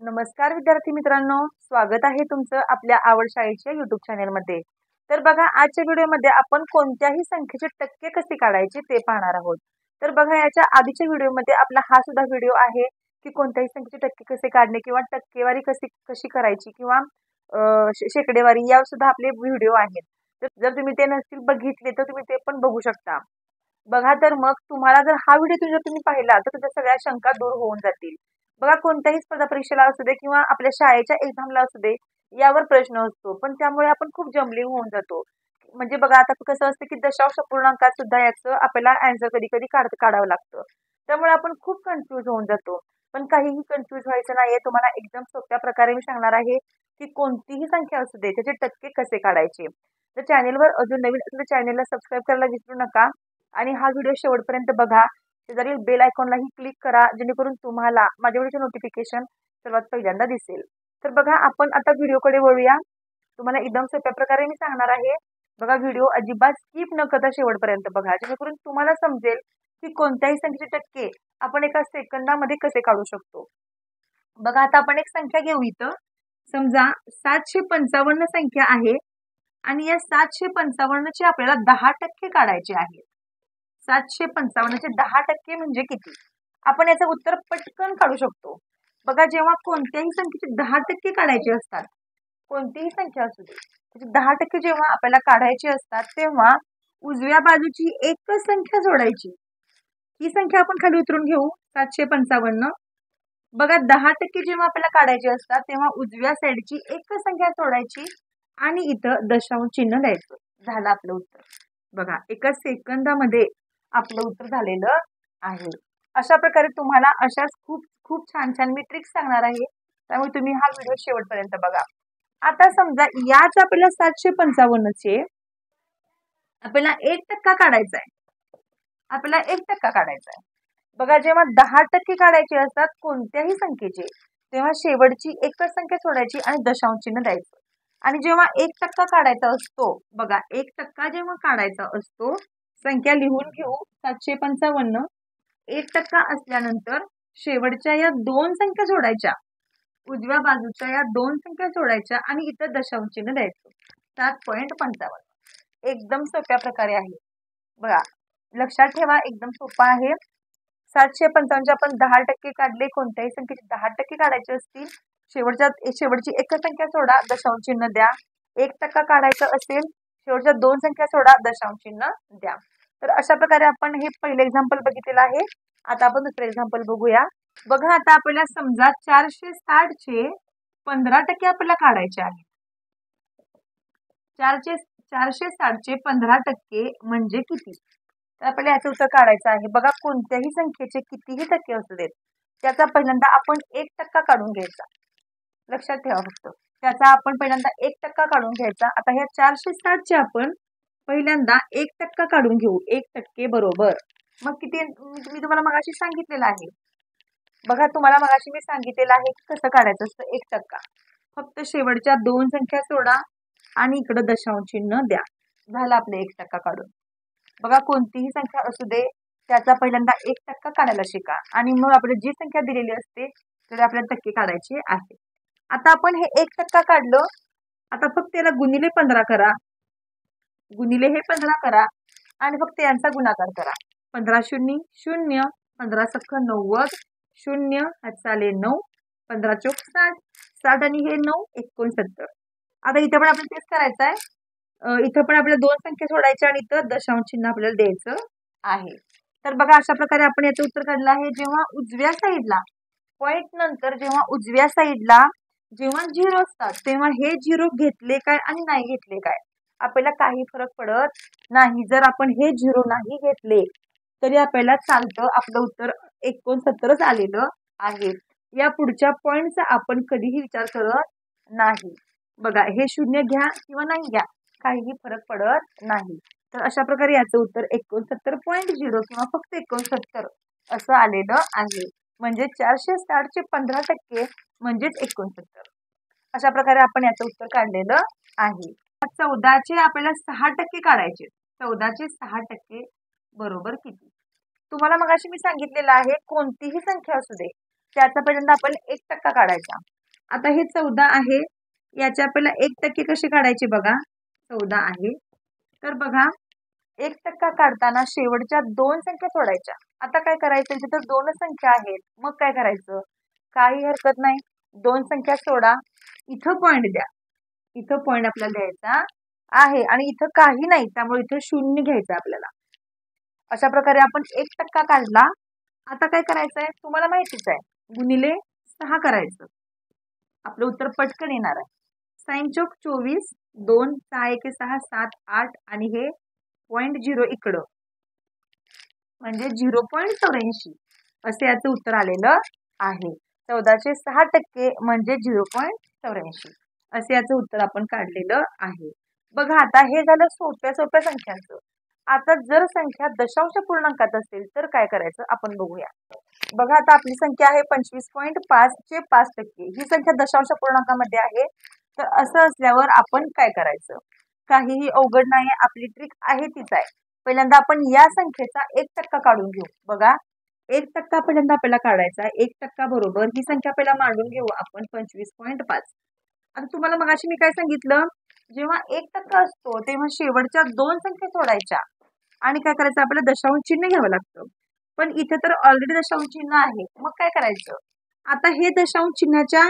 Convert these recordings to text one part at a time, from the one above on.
नमस्कार विद्यार्थी मित्रांनो, स्वागत आहे तुमचं आपल्या आवड शाळेच्या YouTube चॅनेलमध्ये। तर बघा, आजच्या व्हिडिओमध्ये आपण कोणत्याही संख्येचे टक्के कसे काढायचे ते पाहणार आहोत। तर बघा, याच्या आधीच्या व्हिडिओमध्ये आपला हा सुद्धा व्हिडिओ आहे की कोणत्याही संख्येचे टक्के कसे काढणे किंवा टक्केवारी कशी कशी करायची किंवा शेकडेवारी यावर सुद्धा आपले व्हिडिओ आहेत। तर जर तुम्ही ते नसतील बघितले तर तुम्ही ते पण बघू शकता। बघा, तर मग तुम्हाला जर हा व्हिडिओ जर तुम्ही पाहिला तर तुमच्या सगळ्या शंका दूर होऊन जातील। बघा, कोणत्याही स्पर्धा परीक्षेला असू दे किंवा आपल्या शाळेच्या एक्झामला असू दे, यावर प्रश्न असतो, पण त्यामुळे आपण खूप जमलिंग होऊन जातो। म्हणजे बघा, आता कसं असतं की दशांश अपूर्णांकात सुद्धा याचं आपल्याला आन्सर कधी कधी काढावं लागतं, त्यामुळे आपण खूप कन्फ्यूज होऊन जातो। पण काहीही कन्फ्यूज व्हायचं नाहीये, तुम्हाला एकदम सोप्या प्रकारे मी सांगणार आहे की कोणतीही संख्या असू दे त्याचे टक्के कसे काढायचे। तर चॅनेलवर अजून नवीन असेल तर चॅनेलला सबस्क्राईब करायला विसरू नका आणि हा व्हिडिओ शेवटपर्यंत बघा। शेजारील बेल आयकॉनलाही क्लिक करा, जेणेकरून तुम्हाला माझ्या व्हिडिओचे नोटिफिकेशन सर्वात पहिल्यांदा दिसेल। तर बघा, आपण आता व्हिडिओकडे वळूया। तुम्हाला एकदम सोप्या प्रकारे मी सांगणार आहे। बघा, व्हिडिओ अजिबात स्किप न करता शेवटपर्यंत बघा, जेणेकरून तुम्हाला समजेल की कोणत्याही संख्येचे टक्के आपण एका सेकंदामध्ये कसे काढू शकतो। बघा, आता आपण एक संख्या घेऊ। इथं समजा 755 संख्या आहे आणि या 755 चे आपल्याला 10% काढायचे आहे। 755 चे 10% म्हणजे किती? आपण याचं उत्तर पटकन काढू शकतो। बघा, जेव्हा कोणत्याही संख्येचे 10% काढायचे असतात, कोणतीही संख्या असू दे त्याचे 10% जेव्हा आपल्याला काढायचे असतात, तेव्हा उजव्या बाजूची एकच संख्या जोडायची। ही संख्या आपण खाली उतरून घेऊ, 755। बघा, 10% जेव्हा आपल्याला काढायचे असतात तेव्हा उजव्या साईडची एकच संख्या सोडायची आणि इथं दशांश चिन्ह द्यायचं। झालं आपलं उत्तर। बघा, एका सेकंदामध्ये आपलं उत्तर झालेलं आहे। अशा प्रकारे तुम्हाला अशाच खूप खूप छान छान मी ट्रिक्स सांगणार आहे, त्यामुळे तुम्ही हा व्हिडिओ शेवटपर्यंत बघा। आता समजा याच आपल्याला 755 चे आपल्याला 1% काढायचा आहे। आपल्याला 1% काढायचा आहे। बघा, जेव्हा 10% काढायचे असतात कोणत्याही संख्येचे, तेव्हा शेवटची एकच संख्या सोडायची आणि दशांश चिन्ह द्यायचं। आणि जेव्हा 1% काढायचा असतो, बघा 1% जेव्हा काढायचा असतो, संख्या लिहून घेऊ 755। 1% असल्यानंतर शेवटच्या या दोन संख्या जोडायच्या, उजव्या बाजूच्या या दोन संख्या जोडायच्या आणि इथं दशांश चिन्ह द्यायचं। 7.55 एकदम सोप्या प्रकारे आहे। बघा, लक्षात ठेवा, एकदम सोपा आहे। 755 आपण 10% काढले, कोणत्याही संख्येचे 10% काढायचे असतील, शेवटची एकच संख्या सोडा, दशांश चिन्ह द्या। 1% काढायचं असेल, शेवटच्या दोन संख्या सोडा, दशांश चिन्ह द्या। तर अशा प्रकारे आपण हे पहिले एक्झाम्पल बघितलेलं आहे। आता आपण दुसरे एक्झाम्पल बघूया। बघा, आता आपल्याला समजा 460 चे 15% आपल्याला काढायचे आहे। 460 चे 15% म्हणजे किती? तर आपल्याला याचं उत्तर काढायचं आहे। बघा, कोणत्याही संख्येचे कितीही टक्के असू देत, त्याचा पहिल्यांदा आपण 1% काढून घ्यायचा। लक्षात ठेवा, फक्त त्याचा आपण पहिल्यांदा 1% काढून घ्यायचा। आता ह्या 460 चे आपण पहिल्यांदा 1% काढून घेऊ। 1% बरोबर मग किती? मी तुम्हाला मगाशी सांगितलेलं आहे। बघा, तुम्हाला मगाशी मी सांगितलेलं आहे की कसं काढायचं असतं 1%। फक्त शेवटच्या दोन संख्या सोडा आणि इकडे दशांश चिन्ह द्या। झालं आपलं 1% काढून। बघा, कोणतीही संख्या असू दे त्याचा पहिल्यांदा 1% काढायला शिका आणि मग आपल्याला जी संख्या दिलेली असते त्याला आपल्याला टक्के काढायचे आहे। आता आपण हे 1% काढलं, आता फक्त याला गुणिले 15 करा, गुणिले हे 15 करा आणि फक्त यांचा गुणाकार करा। 15 शून्य शून्य, 15 सख 90, शून्य हातचा आले 9, 15 चोक 60, 60 आणि हे 9 69। आता इथे पण आपल्याला तेच करायचं आहे। इथं पण आपल्याला दोन संख्या सोडायच्या आणि इथं दशांश चिन्ह आपल्याला द्यायचं आहे। तर बघा, अशा प्रकारे आपण याचं उत्तर काढलं आहे। जेव्हा उजव्या साईडला पॉइंट नंतर जेव्हा उजव्या साईडला जेव्हा 0 असतात तेव्हा हे 0 घेतले काय आणि नाही घेतले काय आपल्याला काही फरक पडत नाही। जर आपण हे 0 नाही घेतले तरी आपल्याला चालतं, आपलं उत्तर 69च आलेलं आहे। या पुढच्या पॉइंटचा आपण कधीही विचार करत नाही। बघा, हे 0 घ्या किंवा नाही घ्या, काहीही फरक पडत नाही। तर अशा प्रकारे याचं उत्तर 69.0 किंवा फक्त 69 असं आलेलं आहे। म्हणजे 460 चे 15% म्हणजेच 69। अशा प्रकारे आपण याचं उत्तर काढलेलं आहे। 14 चे आपल्याला 6% काढायचे। 14 चे 6% बरोबर किती? तुम्हाला मगाशी मी सांगितलेलं आहे, कोणतीही संख्या असू दे त्याचा पहिल्यांदा आपण 1% काढायचा. आता हे 14 आहे, याच्या आपल्याला 1% कसे काढायचे बघा. 14 आहे, तर बघा 1% काढताना शेवटच्या 2 संख्या सोडायच्या. आता काय करायचं, तिथं 2 संख्या आहेत, मग काय करायचं, काही हरकत नाही, 2 संख्या सोडा, इथं पॉइंट द्या. इथं पॉइंट आपल्याला द्यायचा आहे आणि इथं काही नाही, त्यामुळे इथं 0 घ्यायचं आपल्याला. अशा प्रकारे आपण 1% काढला. आता काय करायचंय तुम्हाला माहितीच आहे, गुणिले 6 करायचं. आपलं उत्तर पटकन येणार आहे. 6 चौक 24, 2 6 1 6 7 8 आणि हे 0.0 इकडं म्हणजे 0.84 असे याचं उत्तर आलेलं आहे. 14चे 6% म्हणजे 0.84 असे याचं उत्तर आपण काढलेलं आहे. बघा आता हे झालं सोप्या सोप्या संख्यांचं. आता जर संख्या दशांश पूर्णांकात असेल तर काय करायचं आपण बघूया. बघा आता आपली संख्या आहे 25.5 चे 5%. ही संख्या दशांश पूर्णांकामध्ये आहे. तर असं असल्यावर आपण काय करायचं, काहीही अवघड नाही, आपली ट्रिक आहे तीच आहे. पहिल्यांदा आपण या संख्येचा 1% काढून घेऊ. बघा 1% पहिल्यांदा आपल्याला काढायचा. 1% बरोबर ही संख्या पहिला मांडून घेऊ आपण 25.5. आता तुम्हाला मगाशी मी काय सांगितलं, जेव्हा 1% असतो तेव्हा शेवटच्या 2 संख्या सोडायच्या आणि काय करायचं, आपल्याला दशांश चिन्ह घ्यावं लागतं. पण इथे तर ऑलरेडी दशांश चिन्ह आहे, मग काय करायचं, आता हे दशांश चिन्हाच्या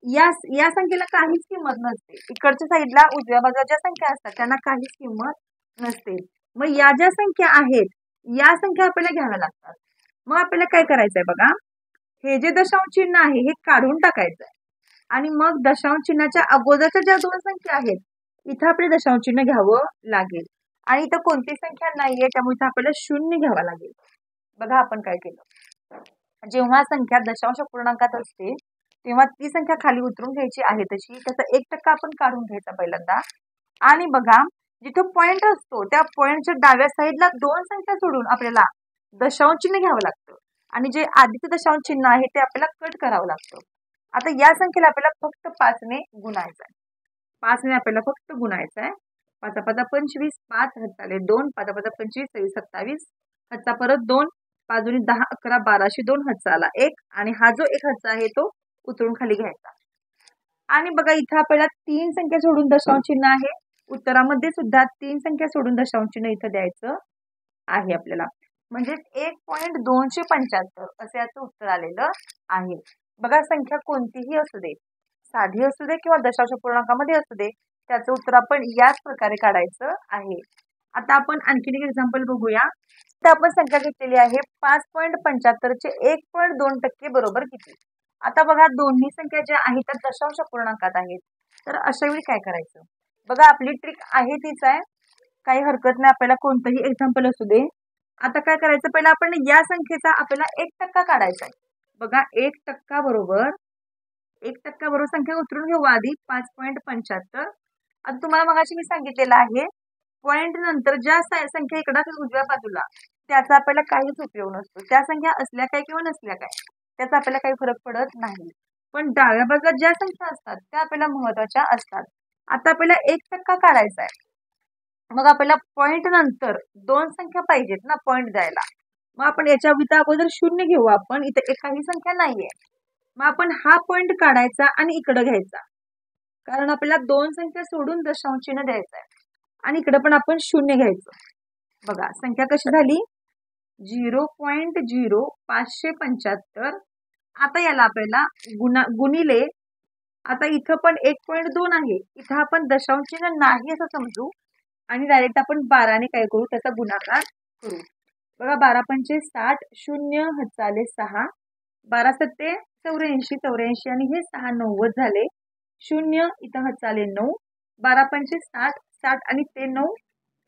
या संख्येला काहीच किंमत नसते. इकडच्या साईडला उजव्या बाजूला ज्या संख्या असतात त्यांना काहीच किंमत नसते. मग या ज्या संख्या आहेत या संख्या आपल्याला घ्याव्या लागतात. मग आपल्याला काय करायचंय बघा, हे जे दशांश चिन्ह आहे हे काढून टाकायचंय आणि मग दशांश चिन्हाच्या अगोदरच्या ज्या 2 संख्या आहेत इथं आपल्याला दशांश चिन्ह घ्यावं लागेल आणि इथं कोणती संख्या नाहीये त्यामुळे इथं आपल्याला 0 घ्यावा लागेल. बघा आपण काय केलं, जेव्हा संख्या दशांश पूर्णांकात असते तेव्हा ती संख्या खाली उतरून घ्यायची आहे तशी, त्याचा 1% आपण काढून घ्यायचा पहिल्यांदा आणि बघा जिथं पॉइंट असतो त्या पॉइंटच्या डाव्या साईडला 2 संख्या सोडून आपल्याला दशांश चिन्ह घ्यावं लागतं आणि जे आधीचं दशांश चिन्ह आहे ते आपल्याला कट करावं लागतं. आता या संख्येला आपल्याला फक्त 5 ने गुणायचं आहे. 5 ने आपल्याला फक्त गुणायचं आहे. 5 5 25, 5 हाताले 2, 5 5 25 26 27, हातचा परत 2, 5 दुनी 10 11 12 2 हातचा आला 1 आणि हा जो 1 हातचा आहे तो उतरून खाली घ्यायचा. आणि बघा इथं आपल्याला 3 संख्या सोडून दशांश चिन्ह आहे. उत्तरामध्ये सुद्धा 3 संख्या सोडून दशांश चिन्ह इथं द्यायचं आहे आपल्याला, म्हणजे 1.275 असे याचं उत्तर आलेलं आहे. बघा संख्या कोणतीही असू दे, साधी असू दे किंवा दशांश पूर्णांकामध्ये असू दे, त्याचं उत्तर आपण याच प्रकारे काढायचं आहे. आता आपण आणखीन एक एक्झाम्पल बघूया. तर आपण संख्या घेतलेली आहे 5.75 चे 1.2% बरोबर किती. आता बघा दोन्ही संख्या ज्या आहेत त्या दशांश पूर्णांकात आहेत, तर अशा वेळी काय करायचं, बघा आपली ट्रिक आहे तीच आहे, काही हरकत नाही, आपल्याला कोणतंही एक्झाम्पल असू दे. आता काय करायचं, पहिला आपण या संख्येचा आपल्याला 1% काढायचा आहे. बघा 1% बरोबर संख्या उतरून घेऊ आधी 5.75. आता तुम्हाला मगाशी मी सांगितलेलं आहे पॉइंट नंतर ज्या संख्या इकडं उजव्या बाजूला त्याचा आपल्याला काहीच उपयोग नसतो. त्या संख्या असल्या काय किंवा नसल्या काय त्याचा आपल्याला काही फरक पडत नाही, पण डाव्या बाजूला ज्या संख्या असतात त्या आपल्याला महत्वाच्या असतात. आता आपल्याला 1% काढायचा आहे, मग आपल्याला पॉइंट नंतर 2 संख्या पाहिजेत ना पॉइंट द्यायला. मग आपण याच्या अगोदर 0 घेऊ, आपण इथे काही संख्या नाहीये, मग आपण हा पॉइंट काढायचा आणि इकडे घ्यायचा, कारण आपल्याला 2 संख्या सोडून दशांश चिन्ह द्यायचं आहे आणि इकडे पण आपण 0 घ्यायचं. बघा संख्या कशी झाली 0.0575. आता याला आपल्याला गुणिले, आता इथं पण 1.2 आहे, इथं आपण दशांश चिन्ह नाही असं समजू आणि डायरेक्ट आपण 12 ने काय करू, त्याचा गुणाकार करू. बघा 12 पंचे 60, 0 हातचाले 6, 12 सत्ते 84, 84 आणि हे 6 90 झाले, 0 इथं हातचाले 9, 12 पंचे 60, 60 आणि ते 9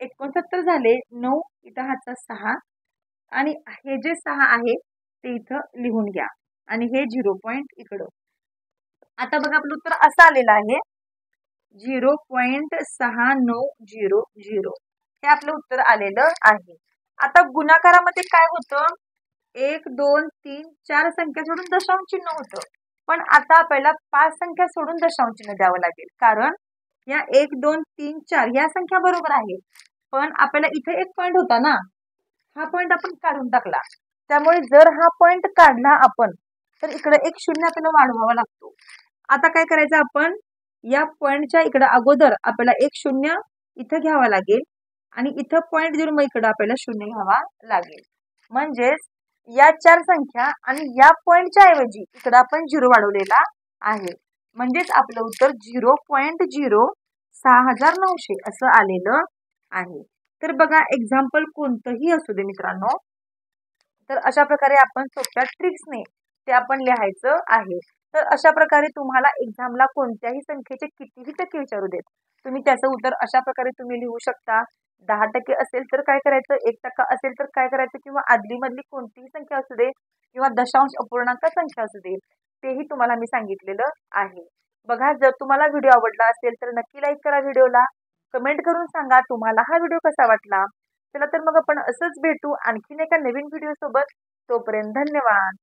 69 झाले, 9 इथं हातचा 6 आणि हे जे 6 आहे ते इथं लिहून घ्या आणि हे 0 पॉइंट इकडं. आता बघा आपलं उत्तर असं आलेलं आहे 0.6900 हे आपलं उत्तर आलेलं आहे. आता गुणाकारामध्ये काय होतं, 1 2 3 4 संख्या सोडून दशांश चिन्ह होतं, पण आता आपल्याला 5 संख्या सोडून दशांश चिन्ह द्यावं लागेल, कारण या 1 2 3 4 या संख्या बरोबर आहेत, पण आपल्याला इथे एक पॉइंट होता ना, हा पॉइंट आपण काढून टाकला, त्यामुळे जर हा पॉइंट काढला आपण तर इकडे एक शून्य आपल्याला वाढवावा लागतो. आता काय करायचं आपण, या पॉइंटच्या इकडे अगोदर आपल्याला एक शून्य इथं घ्यावा लागेल आणि इथं पॉइंट देऊन मग इकडे आपल्याला शून्य घ्यावा लागेल. म्हणजेच या 4 संख्या आणि या पॉइंटच्या ऐवजी इकडे आपण 0 वाढवलेला आहे. म्हणजेच आपलं उत्तर 0.06900 असं आलेलं आहे. तर बघा, एक्झाम्पल कोणतंही असू दे मित्रांनो, तर अशा प्रकारे आपण सोप्या ट्रिक्सने ते आपण लिहायचं आहे. तर अशा प्रकारे तुम्हाला एक्झामला कोणत्याही संख्येचे कितीही टक्के विचारू देत, तुम्ही त्याचं उत्तर अशा प्रकारे तुम्ही लिहू शकता. 10% असेल तर काय करायचं, 1% असेल तर काय करायचं, किंवा आदली मधली कोणतीही संख्या असू दे किंवा दशांश अपूर्णांक संख्या असू दे, तेही तुम्हाला मी सांगितलेलं आहे. बघा, जर तुम्हाला व्हिडिओ आवडला असेल तर नक्की लाईक करा व्हिडिओला, कमेंट करून सांगा तुम्हाला हा व्हिडिओ कसा वाटला. चला तर मग आपण असंच भेटू आणखीन एका नवीन व्हिडिओ सोबत. तोपर्यंत धन्यवाद.